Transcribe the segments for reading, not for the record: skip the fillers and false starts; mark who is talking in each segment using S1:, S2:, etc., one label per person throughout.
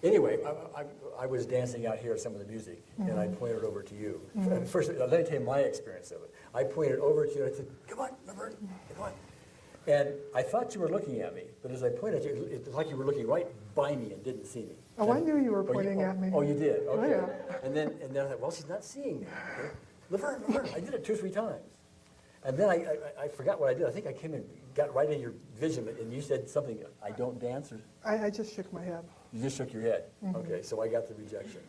S1: Anyway, I was dancing out here at some of the music, and I pointed over to you. First, let me tell you my experience of it. I pointed over to you, and I said, come on, LaVern, come on. And I thought you were looking at me, but as I pointed at you, it was like you were looking right by me and didn't see me.
S2: Oh, I knew you were pointing at me.
S1: Oh, you did? Okay.
S2: Oh, yeah.
S1: And then I thought, well, she's not seeing me. Okay. LaVern, I did it 2 or 3 times. And then I forgot what I did. I think I came and got right in your vision, and you said something, I don't dance, or?
S2: I just shook my head.
S1: You just shook your head. Okay, so I got the rejection.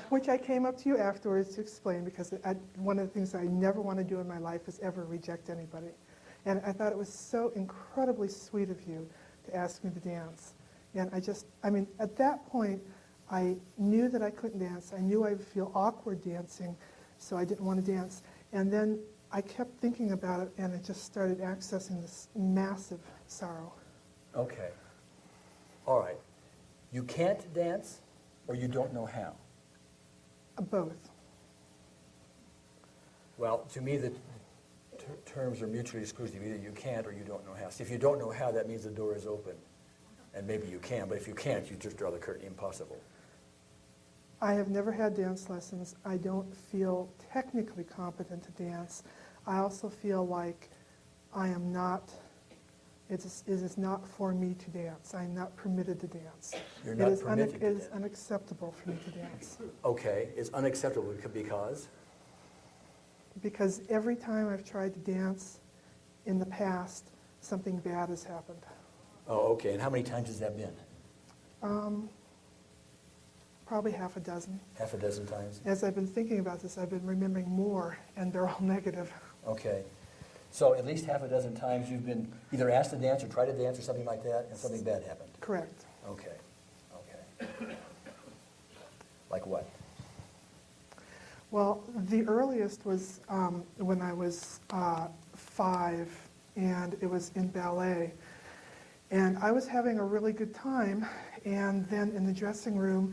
S2: Which I came up to you afterwards to explain, because one of the things I never want to do in my life is ever reject anybody. And I thought it was so incredibly sweet of you to ask me to dance. And at that point, I knew that I couldn't dance. I knew I would feel awkward dancing, so I didn't want to dance. And then I kept thinking about it, and it just started accessing this massive sorrow.
S1: Okay. All right. You can't dance, or you don't know how?
S2: Both.
S1: Well, to me, the terms are mutually exclusive. Either you can't or you don't know how. See, if you don't know how, that means the door is open. And maybe you can, but if you can't, you just draw the curtain. Impossible.
S2: I have never had dance lessons. I don't feel technically competent to dance. I also feel like I am not, it is not for me to dance. I'm not permitted to dance.
S1: You're not permitted to dance.
S2: It is unacceptable for me to dance.
S1: Okay, it's unacceptable because?
S2: Because every time I've tried to dance in the past, something bad has happened.
S1: Oh, okay, and how many times has that been?
S2: Probably half a dozen.
S1: Half a dozen times?
S2: As I've been thinking about this, I've been remembering more, and they're all negative.
S1: Okay. So at least half a dozen times you've been either asked to dance or tried to dance or something like that, and something bad happened?
S2: Correct.
S1: Okay. Okay. Like what?
S2: Well, the earliest was when I was 5, and it was in ballet. And I was having a really good time, and then in the dressing room,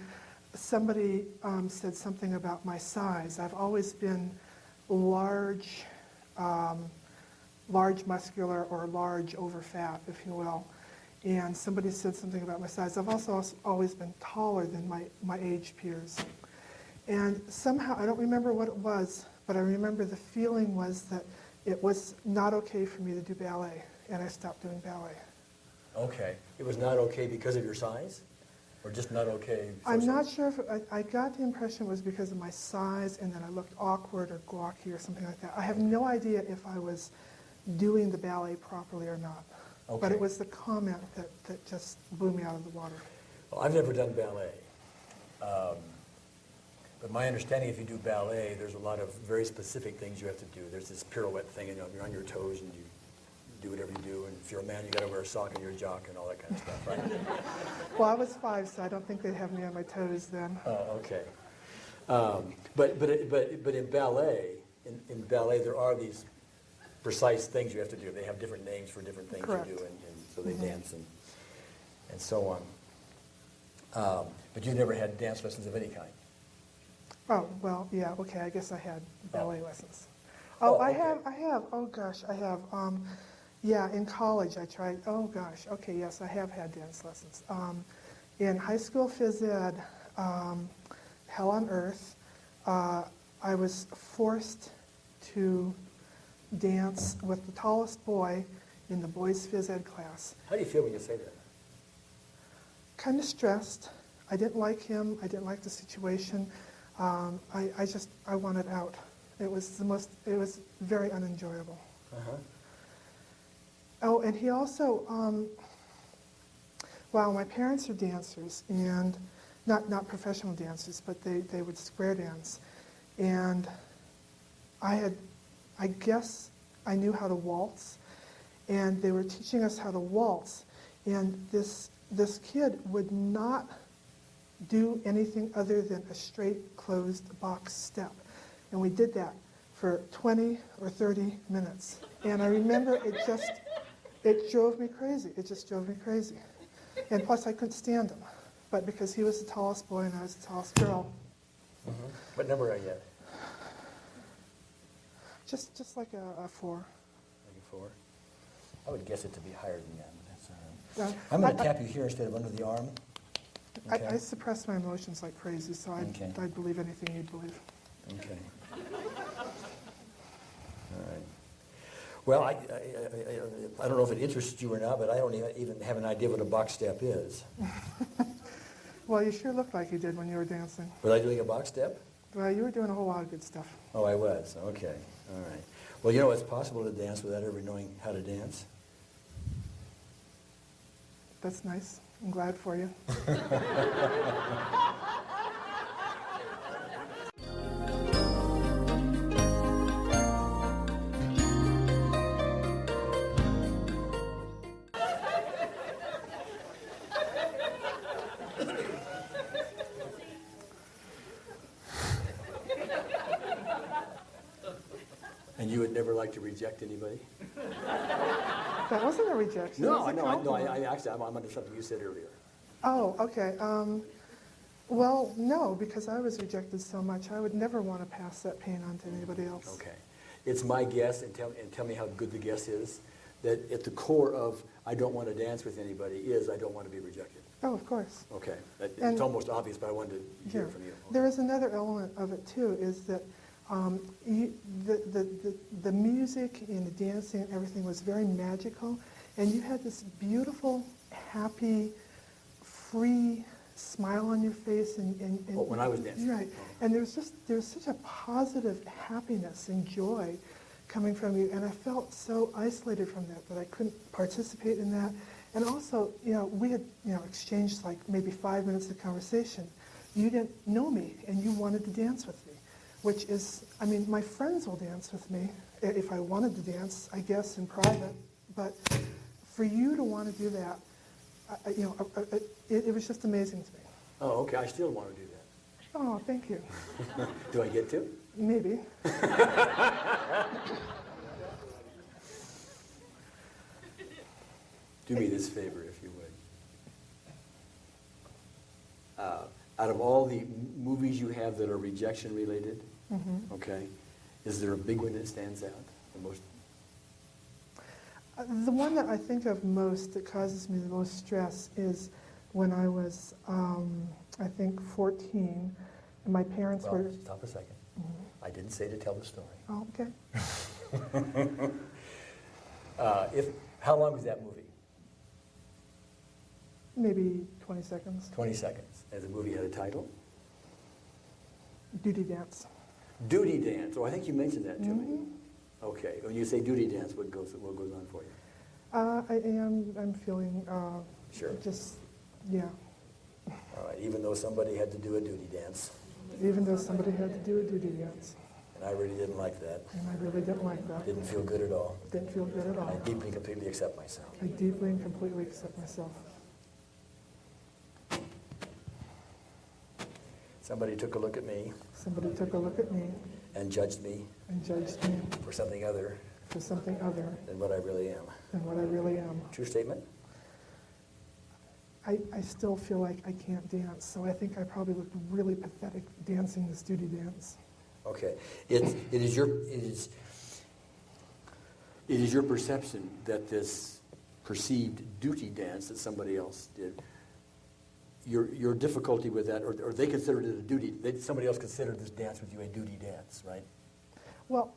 S2: somebody said something about my size. I've always been large, large muscular, or large over fat, if you will. And somebody said something about my size. I've also always been taller than my age peers. And somehow, I don't remember what it was, but I remember the feeling was that it was not okay for me to do ballet, and I stopped doing ballet.
S1: Okay. It was not okay because of your size? Or just not okay?
S2: I'm not sure if I got the impression it was because of my size, and then I looked awkward or gawky or something like that. I have no idea if I was doing the ballet properly or not. Okay. But it was the comment that just blew me out of the water.
S1: Well, I've never done ballet. But my understanding, if you do ballet, there's a lot of very specific things you have to do. There's this pirouette thing, and you're on your toes, and you do whatever you do. And if you're a man, you got to wear a sock on your jock and all that kind of stuff, right?
S2: Well, I was 5, so I don't think they'd have me on my toes then.
S1: Oh, okay. But in ballet, there are these precise things you have to do. They have different names for different things
S2: Correct.
S1: you do, and so they dance and so on. But you never had dance lessons of any kind.
S2: Oh, well, yeah, okay, I guess I had ballet lessons.
S1: Oh,
S2: I
S1: okay.
S2: have, oh gosh, I have. Yeah, in college I tried, oh gosh, okay, yes, I have had dance lessons. In high school phys ed, hell on earth, I was forced to dance with the tallest boy in the boys' phys ed class.
S1: How do you feel when you say that?
S2: Kind of stressed. I didn't like him, I didn't like the situation. I wanted out. It was very unenjoyable.
S1: Uh-huh.
S2: Oh, and he also, well, my parents are dancers, and not professional dancers, but they would square dance. And I guess I knew how to waltz, and they were teaching us how to waltz, and this kid would not do anything other than a straight closed box step. And we did that for 20 or 30 minutes. And I remember it drove me crazy. It just drove me crazy. And plus I couldn't stand him. But because he was the tallest boy and I was the tallest girl.
S1: Mm-hmm. What number are you at?
S2: Just like a 4.
S1: Like a 4? I would guess it to be higher than that, but that's all right.
S2: Yeah.
S1: I'm going to tap you here instead of under the arm. Okay.
S2: I suppress my emotions like crazy, so I'd believe anything you'd believe.
S1: Okay. All right. Well, I don't know if it interests you or not, but I don't even have an idea what a box step is.
S2: Well, you sure looked like you did when you were dancing.
S1: Was I doing a box step?
S2: Well, you were doing a whole lot of good stuff.
S1: Oh, I was. Okay. All right. Well, you know, it's possible to dance without ever knowing how to dance.
S2: That's nice. I'm glad for you.
S1: And you would never like to reject anybody?
S2: That wasn't a rejection.
S1: No,
S2: That was a compliment.
S1: actually, I'm under something you said earlier.
S2: Oh, okay. Well, no, because I was rejected so much, I would never want to pass that pain on to anybody else.
S1: Okay. It's my guess, and tell me how good the guess is, that at the core of I don't want to dance with anybody is I don't want to be rejected.
S2: Oh, of course.
S1: Okay. It's
S2: And-
S1: almost obvious, but I wanted to hear from you. Okay.
S2: There is another element of it, too, is that the music and the dancing and everything was very magical, and you had this beautiful, happy, free smile on your face. And
S1: when I was dancing?
S2: Right. And there was such a positive happiness and joy coming from you, and I felt so isolated from that I couldn't participate in that. And also, we had, exchanged like maybe 5 minutes of conversation. You didn't know me, and you wanted to dance with me, which is, my friends will dance with me if I wanted to dance, I guess, in private. But for you to want to do that, it was just amazing to me.
S1: Oh, okay. I still want to do that.
S2: Oh, thank you.
S1: Do I get to?
S2: Maybe.
S1: Do me this favor, if you would. Out of all the movies you have that are rejection related, okay, is there a big one that stands out the most?
S2: The one that I think of most that causes me the most stress is when I was, I think, 14, and my parents were...
S1: Stop a second. I didn't say to tell the story.
S2: Oh, okay.
S1: How long was that movie?
S2: Maybe 20 seconds.
S1: 20 seconds. And the movie had a title?
S2: Duty Dance.
S1: Duty Dance. Oh, I think you mentioned that to me. Okay. When you say duty dance, what goes on for you?
S2: I'm feeling
S1: Sure.
S2: just, yeah.
S1: All right. Even though somebody had to do a duty dance.
S2: Even though somebody had to do a duty dance.
S1: And I really didn't like that.
S2: And I really didn't like that.
S1: Didn't feel good at all.
S2: Didn't feel good at all.
S1: I deeply and completely accept myself.
S2: I deeply and completely accept myself.
S1: Somebody took a look at me
S2: Somebody took a look at me
S1: and judged me
S2: and judged me
S1: for something other
S2: for something other
S1: than what I really am.
S2: than what I really am.
S1: True statement?
S2: I still feel like I can't dance, so I think I probably looked really pathetic dancing this duty dance.
S1: Okay. It is your perception that this perceived duty dance that somebody else did, your difficulty with that, or they considered it a duty, somebody else considered this dance with you a duty dance, right?
S2: Well,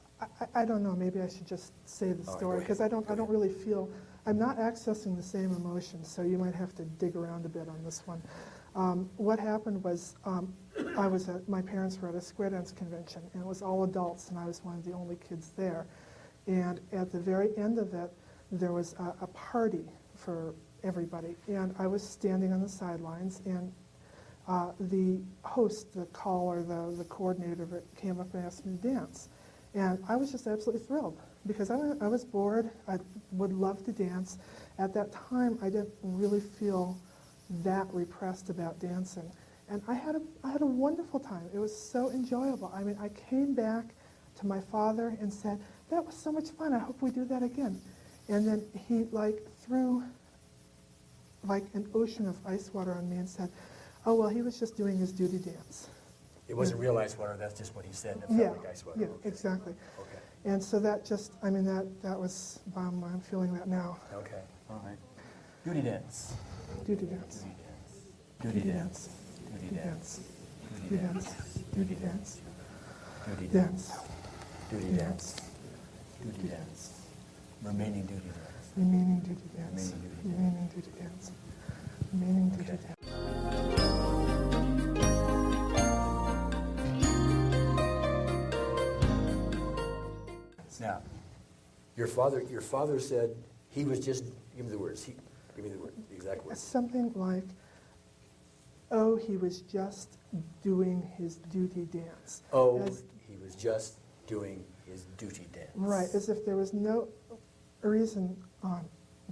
S2: I don't know. Maybe I should just say the story because I don't really feel I'm not accessing the same emotions. So you might have to dig around a bit on this one. What happened was my parents were at a square dance convention, and it was all adults, and I was one of the only kids there. And at the very end of it, there was a party for everybody, and I was standing on the sidelines, and the host, the caller, the coordinator of it came up and asked me to dance. And I was just absolutely thrilled because I was bored. I would love to dance. At that time, I didn't really feel that repressed about dancing. And I had a wonderful time. It was so enjoyable. I mean, I came back to my father and said, that was so much fun. I hope we do that again. And then he threw an ocean of ice water on me and said, oh, well, he was just doing his duty dance.
S1: It wasn't real ice water, that's just what he said, and it felt like ice water.
S2: Yeah,
S1: Okay.
S2: exactly.
S1: Okay.
S2: And so that just, that was, I'm feeling that now.
S1: Okay. All right. Duty dance.
S2: Duty dance.
S1: Duty dance. Duty dance.
S2: Duty dance.
S1: Duty
S2: Duty
S1: dance.
S2: dance. Duty dance.
S1: Duty
S2: Dance.
S1: dance. Duty dance. Duty dance. Remaining duty dance.
S2: Remaining duty dance.
S1: Remaining duty dance.
S2: Remaining duty dance. Remaining duty
S1: Okay.
S2: dance.
S1: Now, your father said he was just, give me the words, give me the exact words.
S2: Something like, oh, he was just doing his duty dance.
S1: Oh,
S2: As-
S1: he was just doing his duty dance.
S2: Right, as if there was no reason on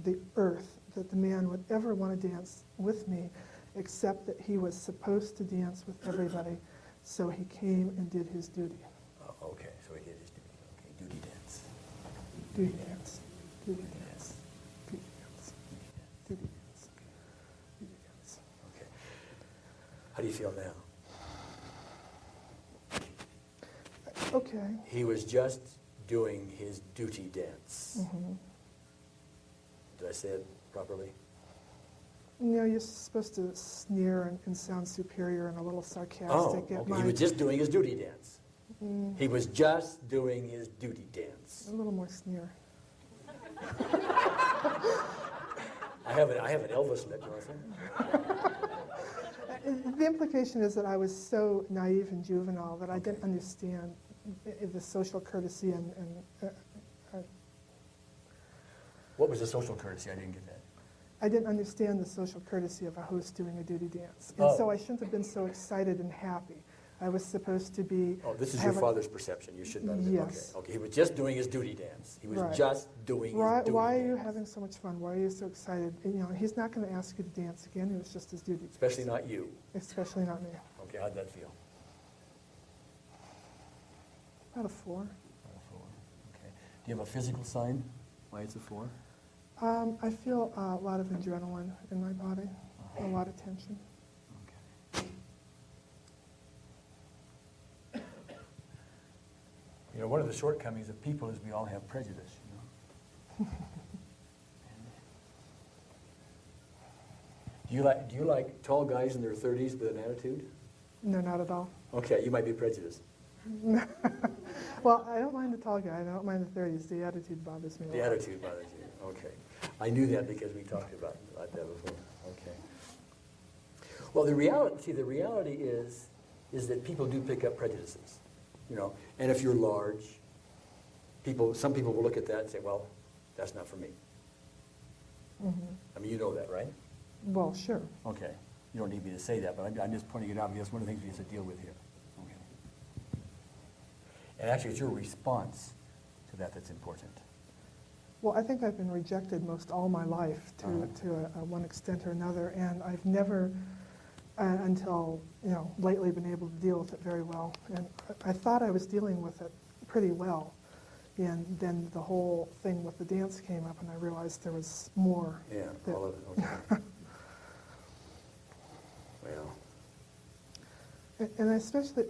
S2: the earth that the man would ever want to dance with me, except that he was supposed to dance with everybody, so he came and did his duty.
S1: Oh, okay, so he did his duty. Okay, duty dance.
S2: Duty dance. Duty dance. Duty dance. Duty dance. Duty dance.
S1: Okay. How do you feel now?
S2: Okay.
S1: He was just doing his duty dance.
S2: Mm-hmm.
S1: Did I say it properly?
S2: You know, you're supposed to sneer and sound superior and a little sarcastic.
S1: Oh,
S2: at
S1: okay.
S2: my,
S1: He was just doing his duty dance. He was just doing his duty dance.
S2: a little more sneer.
S1: I have an Elvis lip, you want to say?
S2: The implication is that I was so naive and juvenile that I didn't understand the social courtesy and
S1: What was the social courtesy? I didn't get that.
S2: I didn't understand the social courtesy of a host doing a duty dance. And
S1: Oh.
S2: so I shouldn't have been so excited and happy. I was supposed to be...
S1: Oh, this is your
S2: have a-
S1: father's perception. You should not have been.
S2: Yes.
S1: Okay. Okay. He was just doing his duty dance. He was
S2: Right.
S1: just doing his
S2: Why,
S1: duty
S2: why
S1: dance.
S2: are you having so much fun? Why are you so excited? You know, he's not going to ask you to dance again. It was just his duty.
S1: Especially not you.
S2: Especially not me.
S1: Okay, how'd that feel?
S2: About a 4.
S1: A 4. Okay. Do you have a physical sign why it's a 4?
S2: I feel a lot of adrenaline in my body, a lot of tension.
S1: Okay. You know, one of the shortcomings of people is we all have prejudice, you know. Do you like tall guys in their 30s with an attitude?
S2: No, not at all.
S1: Okay, you might be prejudiced.
S2: Well, I don't mind the tall guy. I don't mind the 30s. The attitude bothers me a
S1: The
S2: lot.
S1: attitude bothers you. Okay. I knew that because we talked about that before. Okay. Well, the reality is that people do pick up prejudices, you know. And if you're large, some people will look at that and say, well, that's not for me.
S2: Mhm.
S1: I mean, you know that, right?
S2: Well, sure.
S1: Okay. You don't need me to say that, but I'm just pointing it out because it's one of the things we have to deal with here. Okay. And actually, it's your response to that that's important.
S2: Well, I think I've been rejected most all my life to one extent or another, and I've never, until lately, been able to deal with it very well. And I thought I was dealing with it pretty well, and then the whole thing with the dance came up, and I realized there was more.
S1: Yeah,
S2: that-
S1: all of it. Okay. Well,
S2: And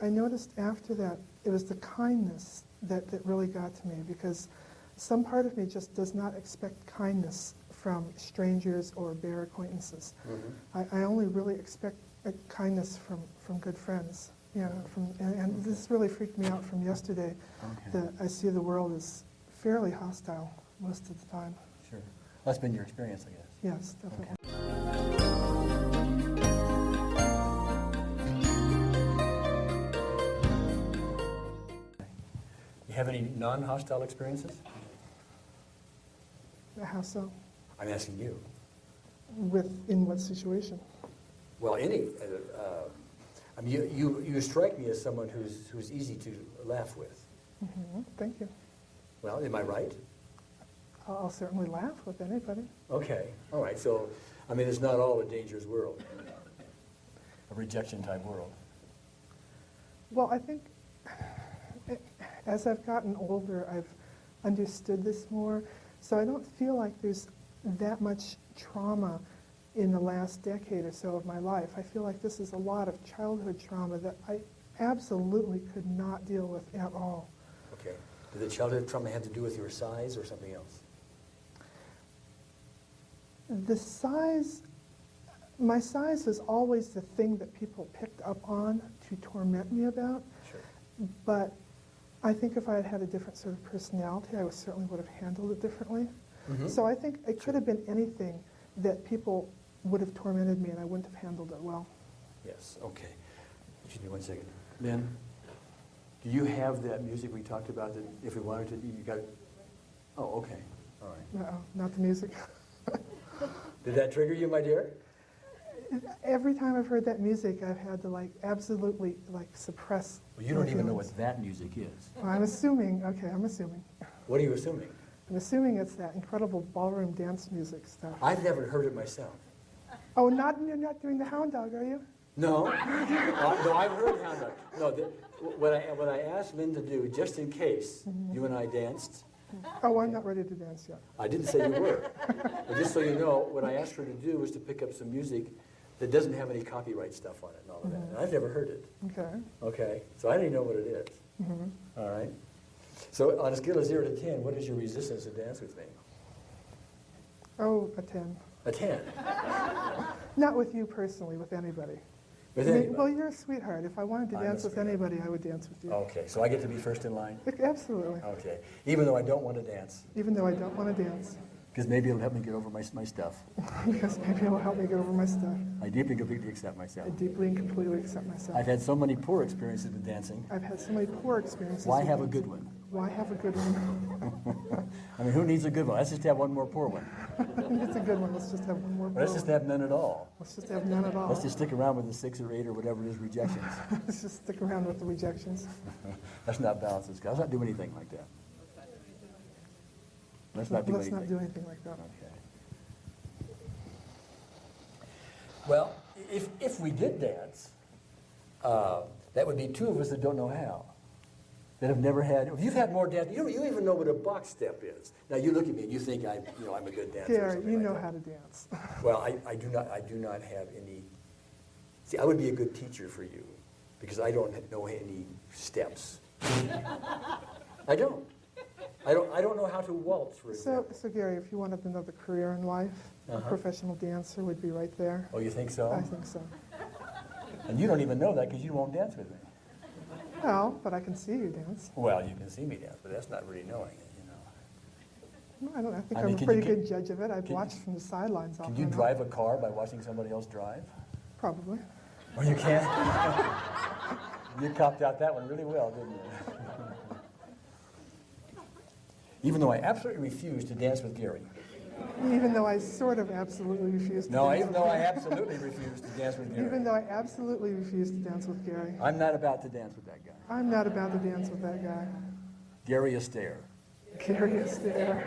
S2: I noticed after that, it was the kindness that really got to me, because some part of me just does not expect kindness from strangers or bare acquaintances.
S1: mm-hmm.
S2: I only really expect kindness from good friends. You know, and this really freaked me out from yesterday.
S1: Okay.
S2: That I see the world as fairly hostile most of the time.
S1: Sure. That's been your experience, I guess.
S2: Yes, definitely.
S1: You have any non-hostile experiences?
S2: How so?
S1: I'm asking you.
S2: In what situation?
S1: Well, any. I mean, you strike me as someone who's easy to laugh with.
S2: Thank you.
S1: Well, am I right?
S2: I'll certainly laugh with anybody.
S1: Okay. All right. So, I mean, it's not all a dangerous world, a rejection type world.
S2: Well, I think as I've gotten older, I've understood this more. So I don't feel like there's that much trauma in the last decade or so of my life. I feel like this is a lot of childhood trauma that I absolutely could not deal with at all.
S1: Okay. Did the childhood trauma have to do with your size or something else?
S2: The size, My size is always the thing that people picked up on to torment me about.
S1: Sure.
S2: But I think if I had had a different sort of personality, I certainly would have handled it differently.
S1: Mm-hmm.
S2: So I think it could have been anything that people would have tormented me and I wouldn't have handled it well.
S1: Yes, okay. Excuse me 1 second. Lynn, do you have that music we talked about that if we wanted to, you got it? Oh, okay, all right.
S2: Uh-oh, not the music.
S1: Did that trigger you, my dear?
S2: Every time I've heard that music, I've had to absolutely suppress.
S1: Well, you don't
S2: my
S1: even know
S2: feelings.
S1: what that music is.
S2: Well, I'm assuming.
S1: What are you assuming?
S2: I'm assuming it's that incredible ballroom dance music stuff.
S1: I've never heard it myself.
S2: Oh, you're not doing the hound dog, are you?
S1: No, no, I've heard Hound Dog. No, what I asked Lynn to do, just in case you and I danced,
S2: Oh, I'm not ready to dance yet.
S1: I didn't say you were, but just so you know, what I asked her to do was to pick up some music that doesn't have any copyright stuff on it and all of that. And I've never heard it.
S2: Okay.
S1: Okay, so I didn't even know what it is. All right. So on a scale of 0 to 10, what is your resistance to dance with me?
S2: Oh, a 10.
S1: A 10.
S2: Not with you personally, with anybody.
S1: With
S2: I mean,
S1: anybody?
S2: well, you're a sweetheart. If I wanted to
S1: I'm a
S2: dance with
S1: sweetheart.
S2: anybody, I would dance with you.
S1: Okay, so I get to be first in line?
S2: Absolutely.
S1: Okay, even though I don't want to dance,
S2: Even though I don't want to dance.
S1: because maybe it'll help me get over my stuff.
S2: Because maybe it'll help me get over my stuff.
S1: I deeply and completely accept myself.
S2: I deeply and completely accept myself.
S1: I've had so many poor experiences with dancing.
S2: I've had so many poor experiences.
S1: Why
S2: with
S1: have a
S2: dancing.
S1: good one?
S2: Why have a good one?
S1: I mean, who needs a good one? Let's just have one more poor one.
S2: It's a good one. Let's just have one more.
S1: Let's just have none at all.
S2: Let's just have none at all.
S1: Let's just stick around with the 6 or 8 or whatever it is rejections.
S2: Let's just stick around with the rejections.
S1: Let's not balance this. Let's not do anything like that. Let's not do
S2: Let's
S1: anything.
S2: not do anything like that.
S1: Okay. Well, if we did dance, that would be 2 of us that don't know how. That have never had. If you've had more dance, you don't even know what a box step is. Now you look at me and you think I'm a good dancer. or
S2: Gary,
S1: something
S2: you
S1: like
S2: know
S1: that.
S2: how to dance.
S1: Well, I do not have any. See, I would be a good teacher for you because I don't know any steps. I don't know how to waltz, for example.
S2: So Gary, if you wanted another career in life, a professional dancer would be right there.
S1: Oh, you think so?
S2: I think so.
S1: And you don't even know that because you won't dance with me.
S2: Well, but I can see you dance.
S1: Well, you can see me dance, but that's not really knowing it,
S2: No, I think
S1: I
S2: I'm
S1: mean,
S2: a
S1: can
S2: pretty
S1: you-
S2: good judge of it. I've
S1: can-
S2: watched from the sidelines.
S1: Can you drive a car by watching somebody else drive?
S2: Probably.
S1: Oh, you can? You copped out that one really well, didn't you? Even though I absolutely refuse to dance with Gary.
S2: Even though I sort of absolutely refuse to
S1: No,
S2: dance
S1: even
S2: with
S1: though I
S2: Gary.
S1: absolutely refuse to dance with Gary.
S2: Even though I absolutely refuse to dance with Gary.
S1: I'm not about to dance with that guy.
S2: I'm not about to dance with that guy.
S1: Gary Astaire.
S2: Gary is there.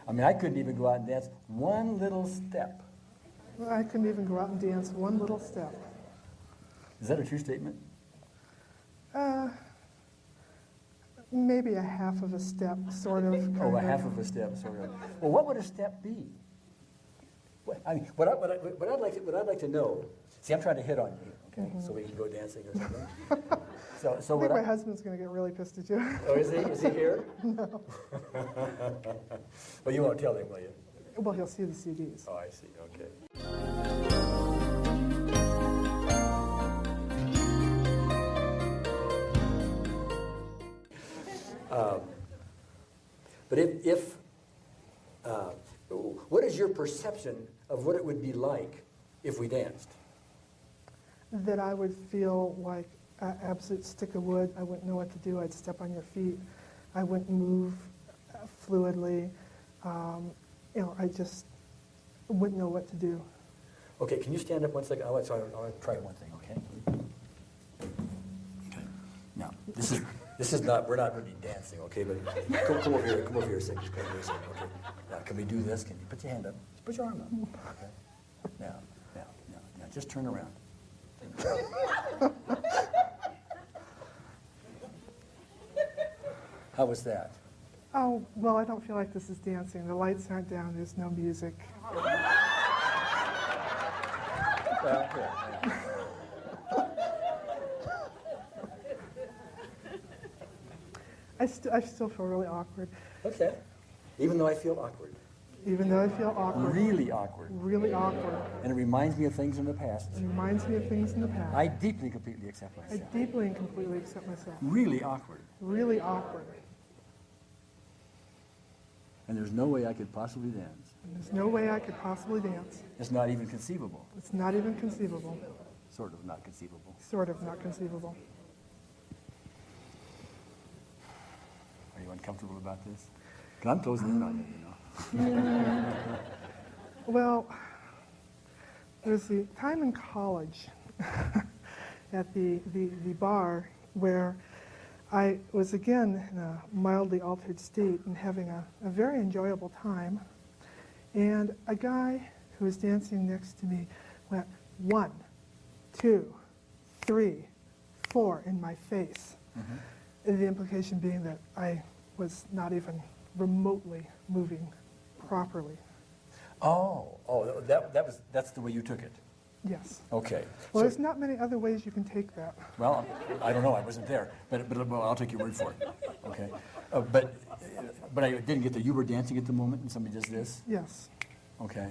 S1: I mean, I couldn't even go out and dance one little step.
S2: Well, I couldn't even go out and dance one little step.
S1: Is that a true statement?
S2: Maybe a half of a step, sort of.
S1: Oh, a half of a step, sort of. Well, what would a step be? What I'd like to know. See, I'm trying to hit on you, okay? So we can go dancing or something. So
S2: I think
S1: what
S2: my husband's going to get really pissed at you.
S1: Oh, is he? Is he here? No. Well, you won't tell him, will you?
S2: Well, he'll see the CDs.
S1: Oh, I see. Okay. But what is your perception of what it would be like if we danced?
S2: That I would feel like an absolute stick of wood. I wouldn't know what to do. I'd step on your feet. I wouldn't move fluidly. I just wouldn't know what to do.
S1: Okay, can you stand up 1 second? I want to try one thing, okay? Okay. Now, this is not, we're not really dancing, okay? But come over here a second. Just come over here a second, okay? Now, can we do this? Can you put your hand up? Just put your arm up. Okay. Now, just turn around. How was that?
S2: Oh, well, I don't feel like this is dancing. The lights aren't down. There's no music.
S1: Well, here.
S2: I still feel really awkward.
S1: Okay. Even though I feel awkward.
S2: Even though I feel awkward.
S1: Really awkward.
S2: Really awkward.
S1: And it reminds me of things in the past.
S2: It reminds me of things in the past.
S1: I deeply and completely accept
S2: I
S1: myself.
S2: deeply and completely accept myself.
S1: Really awkward.
S2: Really awkward.
S1: And there's no way I could possibly dance.
S2: And there's no way I could possibly dance.
S1: It's not even conceivable.
S2: It's not even conceivable.
S1: Sort of not conceivable.
S2: Sort of not conceivable.
S1: Are you uncomfortable about this? 'Cause I'm closing in on you, you know.
S2: Well, there's the time in college at the bar where I was again in a mildly altered state and having a very enjoyable time. And a guy who was dancing next to me went 1, 2, 3, 4 in my face. Mm-hmm. The implication being that I was not even remotely moving properly.
S1: That's the way you took it.
S2: Yes.
S1: Okay.
S2: Well, there's not many other ways you can take that.
S1: Well, I don't know. I wasn't there, but well, I'll take your word for it. Okay. But I didn't get there. You were dancing at the moment, and somebody does this.
S2: Yes.
S1: Okay.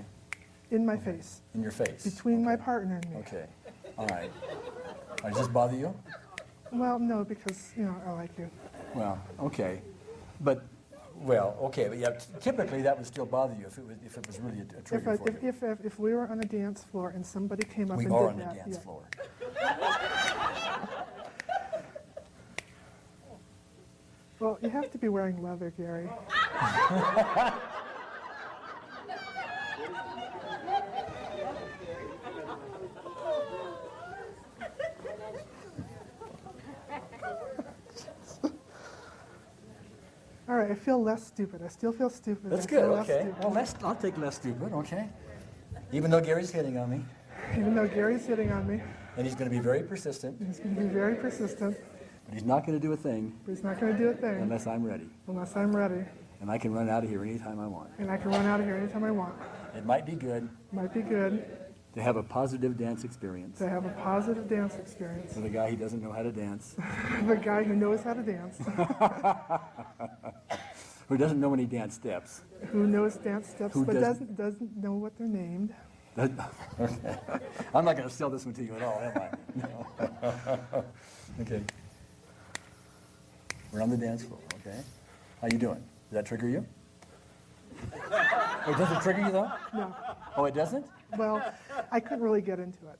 S2: In my face.
S1: In your face.
S2: Between my partner and me.
S1: Okay. All right. Does this bother you?
S2: Well, no, because I like you.
S1: Well, okay, but yeah. Typically, that would still bother you if it was really a trigger for you.
S2: If we were on a dance floor and somebody came up
S1: We
S2: and
S1: are
S2: did
S1: on the
S2: that,
S1: dance
S2: yeah.
S1: floor.
S2: Well, you have to be wearing leather, Gary. All right, I feel less stupid. I still feel stupid.
S1: That's
S2: I feel
S1: good.
S2: less
S1: Okay.
S2: stupid.
S1: Well, I'll take less stupid. Okay. Even though Gary's hitting on me,
S2: Even though Gary's hitting on me,
S1: and he's going to be very persistent,
S2: he's going to be very persistent,
S1: but he's not going to do a thing
S2: but he's not going to do a thing
S1: unless I'm ready,
S2: unless I'm ready.
S1: and I can run out of here anytime I want.
S2: And I can run out of here anytime I want.
S1: It might be good
S2: Might be good
S1: to have a positive dance experience
S2: to have a positive dance experience
S1: with a guy who doesn't know how to dance,
S2: with a guy who knows how to dance,
S1: who doesn't know any dance steps.
S2: who knows dance steps,
S1: Who
S2: but
S1: doesn't-
S2: doesn't know what they're named.
S1: Okay. I'm not going to sell this one to you at all, am I? No. Okay. We're on the dance floor, okay? How you doing? Does that trigger you? It doesn't trigger you, though?
S2: No.
S1: Oh, it doesn't?
S2: Well, I couldn't really get into it.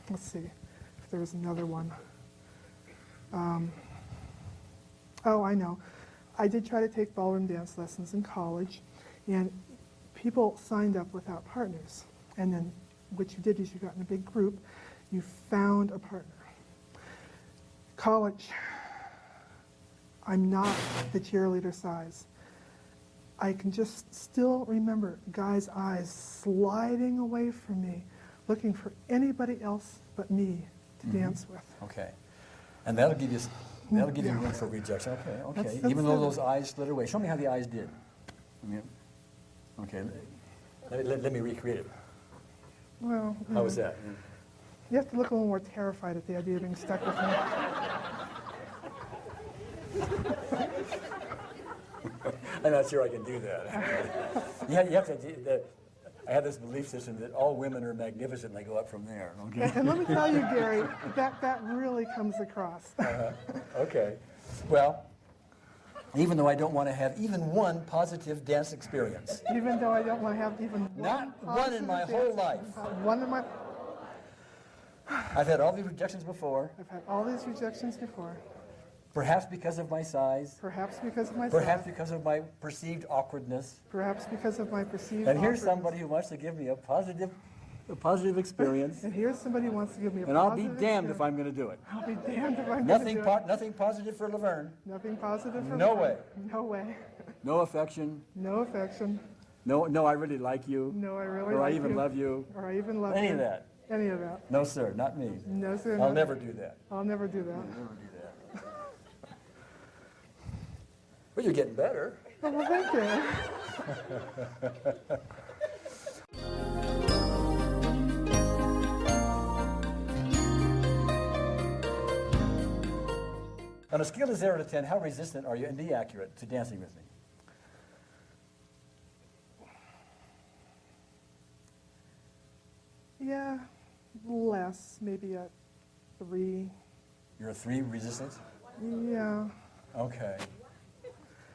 S2: Let's see if there was another one. Oh, I know. I did try to take ballroom dance lessons in college, and people signed up without partners. And then what you did is you got in a big group, you found a partner. College, I'm not the cheerleader size. I can just still remember guys' eyes sliding away from me, looking for anybody else but me to dance with.
S1: Okay. And that'll give you room for rejection. Okay.
S2: That's
S1: Even though
S2: it.
S1: those eyes slid away. Show me how the eyes did. Okay. Let me recreate it.
S2: Well,
S1: How was that?
S2: you have to look a little more terrified at the idea of being stuck with me.
S1: I'm not sure I can do that. you have to. I have this belief system that all women are magnificent and they go up from there. Okay.
S2: And let me tell you, Gary, that really comes across.
S1: Okay. Well, even though I don't want to have even one positive dance experience,
S2: Even though I don't want to have even
S1: not
S2: one
S1: one in my
S2: positive
S1: whole
S2: dance-
S1: life.
S2: One in my.
S1: I've had all these rejections before,
S2: I've had all these rejections before.
S1: perhaps because of my size,
S2: Perhaps because of my
S1: perhaps
S2: size,
S1: because of my perceived awkwardness.
S2: perhaps because of my perceived.
S1: And here's
S2: awkwardness.
S1: somebody who wants to give me a positive experience,
S2: And here's somebody who wants to give me a
S1: and I'll be
S2: positive
S1: damned if
S2: experience.
S1: I'm going to do it.
S2: I'll be damned if I'm
S1: Nothing,
S2: going to do it.
S1: nothing positive for LaVern.
S2: Nothing positive for
S1: No
S2: me.
S1: way.
S2: No way.
S1: No affection.
S2: No affection.
S1: No, I really like you.
S2: No, I really
S1: Or I
S2: like
S1: even
S2: you.
S1: love you.
S2: Or I even love
S1: Any
S2: you.
S1: of that.
S2: Any of that.
S1: No, sir, not me.
S2: No, sir.
S1: I'll
S2: no.
S1: never do that.
S2: I'll never do that.
S1: Never do that. Well, you're getting better.
S2: Oh, well, thank you.
S1: On a scale of 0 to 10, how resistant are you, and be accurate, to dancing with me?
S2: Yeah, less, maybe a 3.
S1: You're a 3 resistance?
S2: Yeah.
S1: Okay.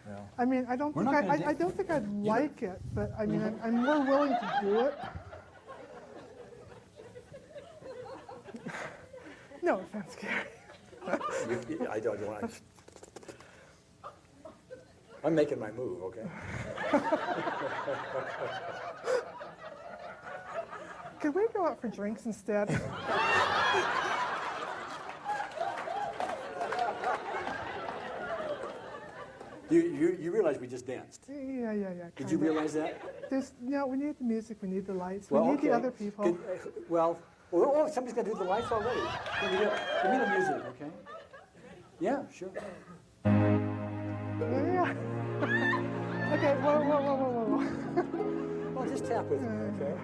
S1: Well,
S2: I mean, I don't
S1: We're
S2: think
S1: not gonna
S2: I don't think I'd like it, but I mean, I'm more willing to do it. No offense, Gary.
S1: I don't want to. I'm making my move, okay?
S2: Could we go out for drinks instead?
S1: You realize we just danced?
S2: Yeah.
S1: Did you
S2: kinda.
S1: realize that?
S2: No, we need the music, we need the lights,
S1: Well,
S2: we need
S1: okay.
S2: the other people.
S1: Somebody's going to do the lights already. Give me the music, okay? Yeah, sure.
S2: Yeah. Okay, whoa.
S1: Well, just tap with me, okay?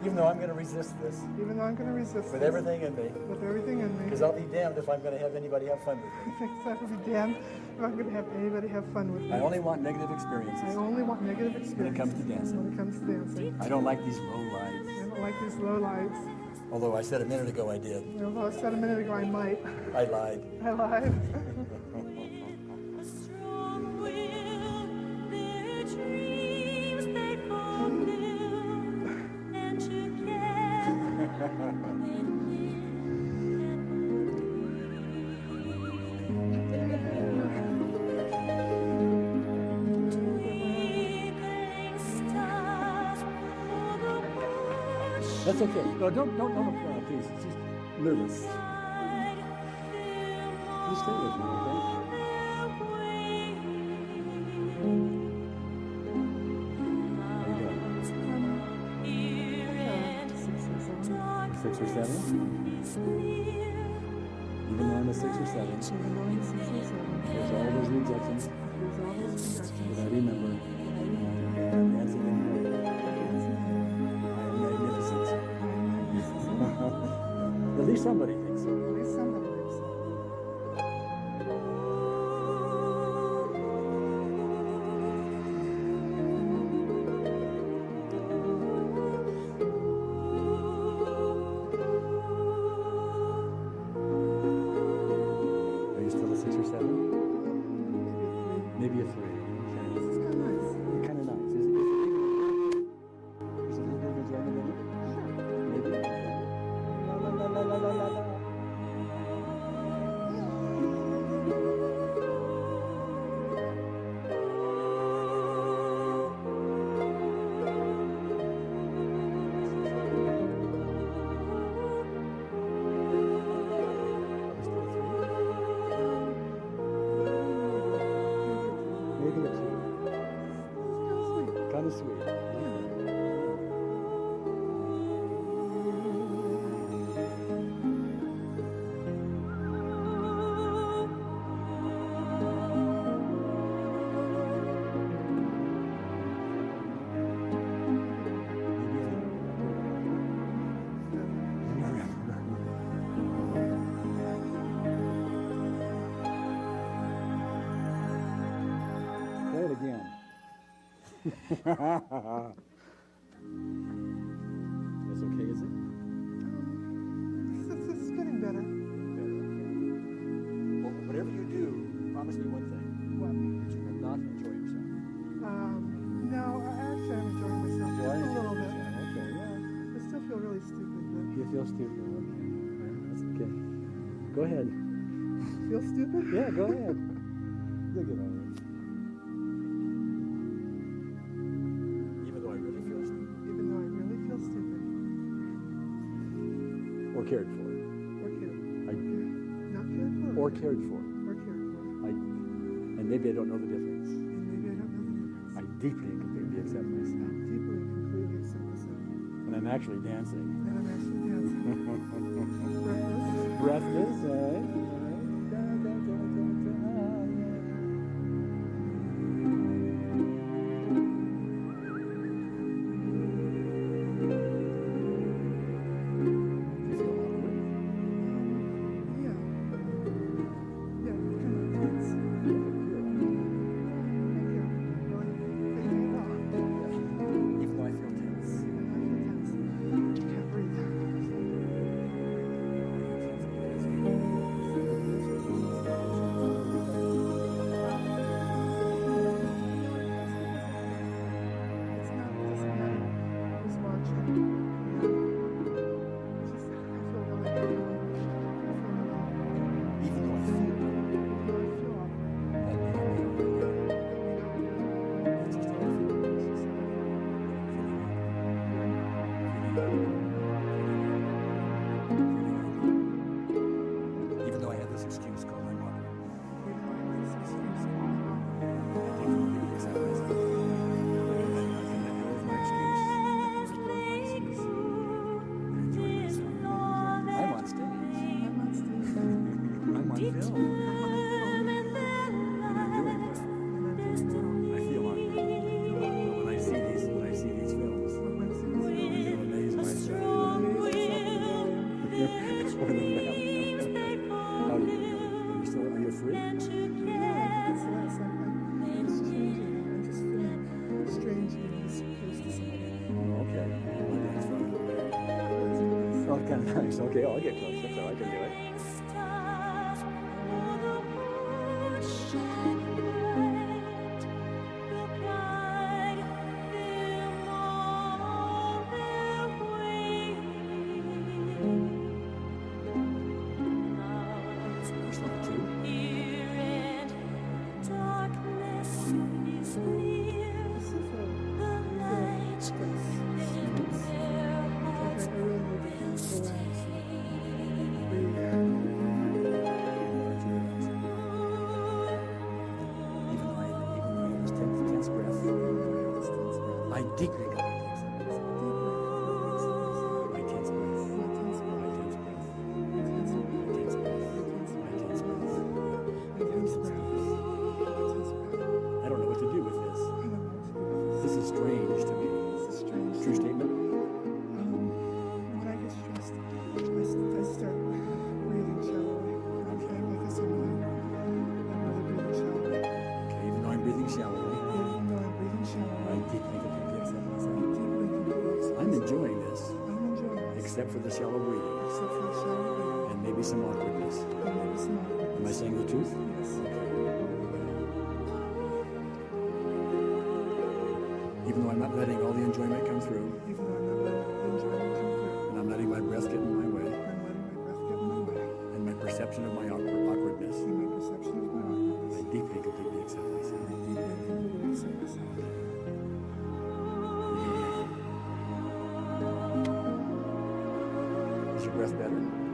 S1: Even though I'm going to resist this
S2: Even though I'm going to resist
S1: with
S2: this,
S1: everything in me,
S2: with everything in me,
S1: because I'll be damned if I'm going to have anybody have fun with me.
S2: I would be damned if I'm going to have anybody have fun with me.
S1: I only want negative
S2: I
S1: experiences
S2: only want negative experiences
S1: when it comes to dancing.
S2: When it comes to dancing.
S1: I don't like these low lights.
S2: I don't like these low lights.
S1: Although I said a minute ago I did.
S2: Although I said a minute ago I might.
S1: I lied.
S2: I lied.
S1: That's okay. No, don't, please. She's nervous. Just stay with me, okay? Six or seven? Even though I'm a 6 or 7, there's all those rejections that I remember. Dancing in the room. I am magnificent. At least somebody thinks so.
S2: At least somebody thinks so.
S1: Are you still a 6 or 7? Maybe a 3. Okay.
S2: This is kind of nice.
S1: Kind of nice. Is it a little bit of enjoyment in it? Maybe. La la la la la la la. Maybe a 2. Kind of sweet. Play it again. That's okay, is it?
S2: This is getting better.
S1: Well, whatever you do, promise me one thing.
S2: What?
S1: That you will not enjoy yourself.
S2: No, actually I'm enjoying myself
S1: You
S2: just
S1: are
S2: a little
S1: enjoying
S2: bit.
S1: yourself. Okay, yeah.
S2: I still feel really stupid,
S1: You feel stupid. Okay. That's okay. Go ahead.
S2: but feel stupid?
S1: Yeah, go ahead. You'll get over it. Even though I really feel stupid.
S2: Even though I really feel stupid.
S1: Or cared for.
S2: Or cared.
S1: I,
S2: Not cared for.
S1: or cared for.
S2: Or cared for.
S1: And maybe I don't know the difference.
S2: And maybe I don't know the difference.
S1: I deeply and completely accept myself.
S2: Deeply and completely accept myself.
S1: And I'm actually dancing.
S2: And I'm actually dancing. Breathless.
S1: Breathless, right? Da, da, da, da, da, You feel awkward?
S2: Yeah. Yeah, kind of tense. Thank you. Really, thank you.
S1: Even though I feel tense.
S2: I feel tense.
S1: close. Okay, I'll get close. That's all. I can do it. Verse number 2. Even though I have this tense breath, I deeply got it. My tense breath. My tense breath. My tense breath. My tense breath. My tense breath. I don't know what to do with this. This is strange to me. True statement?
S2: When I get stressed, I start breathing shallowly. Okay, because I'm really breathing shallowly.
S1: Okay, even though I'm breathing shallowly,
S2: Even though I'm breathing
S1: I
S2: shallowly,
S1: deeply, completely accept myself.
S2: deeply, completely accept
S1: I'm enjoying this,
S2: I'm enjoying this,
S1: except for the shallow breathing
S2: except for the shallow breathing
S1: and maybe some awkwardness.
S2: and maybe some
S1: Am I
S2: awkwardness.
S1: saying the truth?
S2: Yes.
S1: Even though I'm not letting all the enjoyment come through,
S2: Even though I'm not letting the enjoyment come through,
S1: and I'm letting my breath get in my way,
S2: I'm letting my breath get in my way,
S1: and my perception of my awkwardness,
S2: and my perception of my
S1: I
S2: awkwardness.
S1: deeply, completely accept myself.
S2: I deeply, completely accept myself.
S1: Is your breath better?